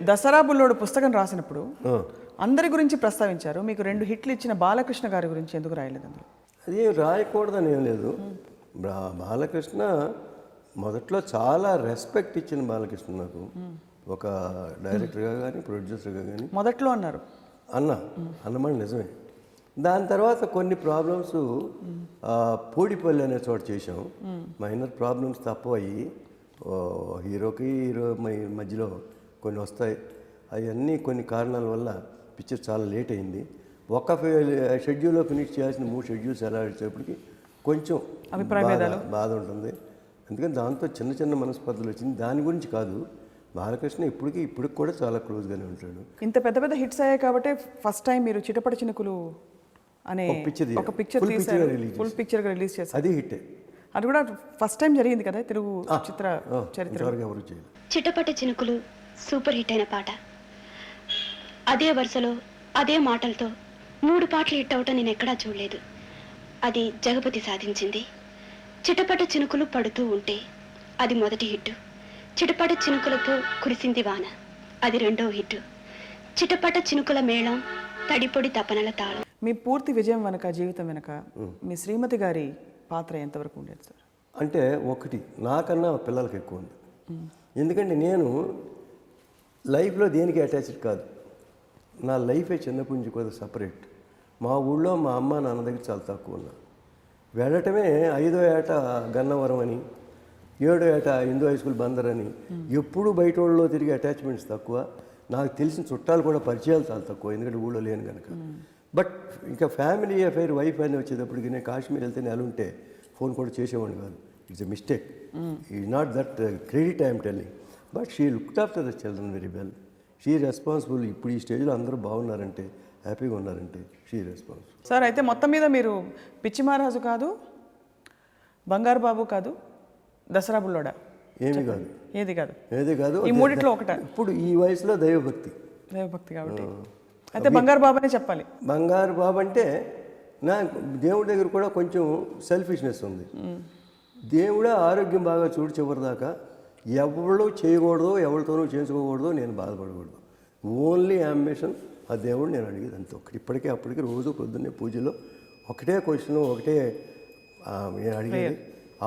దసరా బుల్లోడు పుస్తకం రాసినప్పుడు అందరి గురించి ప్రస్తావించారు. మీకు 2 హిట్లు ఇచ్చిన బాలకృష్ణ గారి గురించి ఎందుకు రాయలేదు అందులో? అది రాయకూడదని ఏం లేదు. బాలకృష్ణ మొదట్లో చాలా రెస్పెక్ట్ ఇచ్చిన బాలకృష్ణ నాకు, ఒక డైరెక్టర్గా కానీ ప్రొడ్యూసర్గా కానీ. మొదట్లో అన్నారు అన్నమాట నిజమే. దాని తర్వాత కొన్ని ప్రాబ్లమ్స్ పూడిపల్లి అనే చోట చేసాం. మైనర్ ప్రాబ్లమ్స్ తప్పయి హీరోకి హీరో మధ్యలో కొన్ని వస్తాయి. అవన్నీ కొన్ని కారణాల వల్ల పిక్చర్ చాలా లేట్ అయింది. ఒక షెడ్యూల్లో ఫినిష్ చేయాల్సిన 3 షెడ్యూల్స్ ఎలా వచ్చేప్పటికి కొంచెం బాధ ఉంటుంది. అందుకని దాంతో చిన్న చిన్న మనస్పర్ధలు వచ్చింది. దాని గురించి కాదు, బాలకృష్ణ ఇప్పటికి కూడా చాలా క్లోజ్గానే ఉంటాడు. ఇంత పెద్ద పెద్ద హిట్స్ అయ్యాయి కాబట్టి ఫస్ట్ టైం మీరు చిటపట చినుకులు అనే ఒక పిక్చర్ తీశారు, ఫుల్ పిక్చర్గా రిలీజ్ చేశారు. అది హిట్. అది కూడా ఫస్ట్ టైం జరిగింది కదా తెలుగు చిత్ర చరిత్ర. చిటపట చినుకులు సూపర్ హిట్ అయిన పాట. అదే వరుసలో అదే మాటలతో 3 పాటలు హిట్ అవటం నేను ఎక్కడా చూడలేదు. అది జగపతి సాధించింది. చిటపట చినుకులు పడుతూ ఉంటే అది మొదటి హిట్. చిటపట చినుకులతో కురిసింది వాన, అది 2వ హిట్. చిటపట చినుకుల మేళం, తడిపొడి తపనల తాళం. మీ పూర్తి విజయం వెనక, జీవితం వెనక మీ శ్రీమతి గారి పాత్ర ఎంతవరకు ఉండేది సార్? అంటే ఒకటి, నాకన్నా పిల్లలకి ఎక్కువ ఉంది. ఎందుకంటే నేను లైఫ్లో దేనికి అటాచ్డ్ కాదు. నా లైఫే చిన్నప్పటి నుంచి కూడా సపరేట్. మా ఊళ్ళో మా అమ్మ నాన్న దగ్గర చాలా తక్కువ ఉన్నా. వెళ్ళటమే 5వ ఏట గన్నవరం అని, 7వ ఏట హిందూ హై స్కూల్ బందర్ అని, ఎప్పుడు బయట ఊళ్ళో తిరిగి అటాచ్మెంట్స్ తక్కువ. నాకు తెలిసిన చుట్టాలు కూడా పరిచయాలు చాలా తక్కువ, ఎందుకంటే ఊళ్ళో లేను కనుక. బట్ ఇంకా ఫ్యామిలీ అఫైర్ వైఫ్ అని వచ్చేటప్పటికి నేను కాశ్మీర్ వెళ్తే నెల ఉంటే ఫోన్ కూడా చేసేవాడిని కాదు. It's a mistake. Is not that credit I'm telling, but she looked after the children very well. She responsible. ఇప్పుడు ఈ స్టేజ్లో అందరూ బాగున్నారంటే, హ్యాపీగా ఉన్నారంటే షీ రెస్పాన్సిబుల్. సార్ అయితే మొత్తం మీద మీరు పిచ్చి మహారాజు కాదు, బంగారు బాబు కాదు, దసరా బుల్లోడా ఏది కాదు. ఈ మూడిట్లో ఒకట. ఇప్పుడు ఈ వయసులో దైవభక్తి కాబట్టి అయితే బంగారు బాబు అనే చెప్పాలి. బంగారు బాబు అంటే నా దేవుడి దగ్గర కూడా కొంచెం సెల్ఫిష్నెస్ ఉంది. దేవుడే ఆరోగ్యం బాగా చూడు చివరిదాకా. ఎవరు చేయకూడదు, ఎవరితోనూ చేయించుకోకూడదు, నేను బాధపడకూడదు. ఓన్లీ అంబిషన్ ఆ దేవుడు నేను అడిగేది అంతే. ఇప్పటికే అప్పటికి రోజు పొద్దున్నే పూజలో ఒకటే క్వశ్చన్, ఒకటే నేను అడిగేది,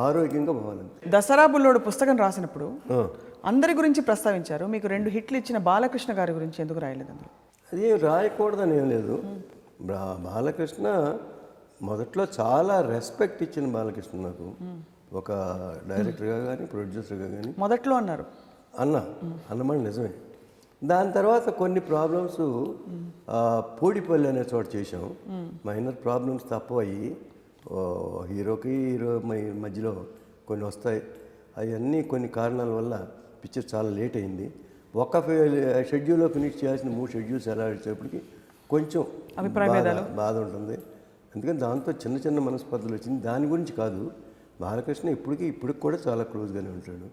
ఆరోగ్యంగా పోవాలంటే. దసరా బుల్లోడు పుస్తకం రాసినప్పుడు అందరి గురించి ప్రస్తావించారు. మీకు 2 హిట్లు ఇచ్చిన బాలకృష్ణ గారి గురించి ఎందుకు రాయలేదు అందులో? అది రాయకూడదని ఏం లేదు. బాలకృష్ణ మొదట్లో చాలా రెస్పెక్ట్ ఇచ్చిన బాలకృష్ణ నాకు, ఒక డైరెక్టర్గా కానీ ప్రొడ్యూసర్గా కానీ. మొదట్లో అన్నారు అన్నమాట నిజమే. దాని తర్వాత కొన్ని ప్రాబ్లమ్స్ పూడిపల్లి అనే చోట చేసాం. మైనర్ ప్రాబ్లమ్స్ తప్పయి హీరోకి హీరో మధ్యలో కొన్ని వస్తాయి. అవన్నీ కొన్ని కారణాల వల్ల పిక్చర్ చాలా లేట్ అయింది. ఒక షెడ్యూల్లో ఫినిష్ చేయాల్సిన 3 షెడ్యూల్స్ ఎలా వచ్చేప్పటికి కొంచెం బాధ ఉంటుంది. అందుకని దాంతో చిన్న చిన్న మనస్పర్ధలు వచ్చింది. దాని గురించి కాదు, బాలకృష్ణ ఇప్పటికి కూడా చాలా క్లోజ్గానే ఉంటాడు.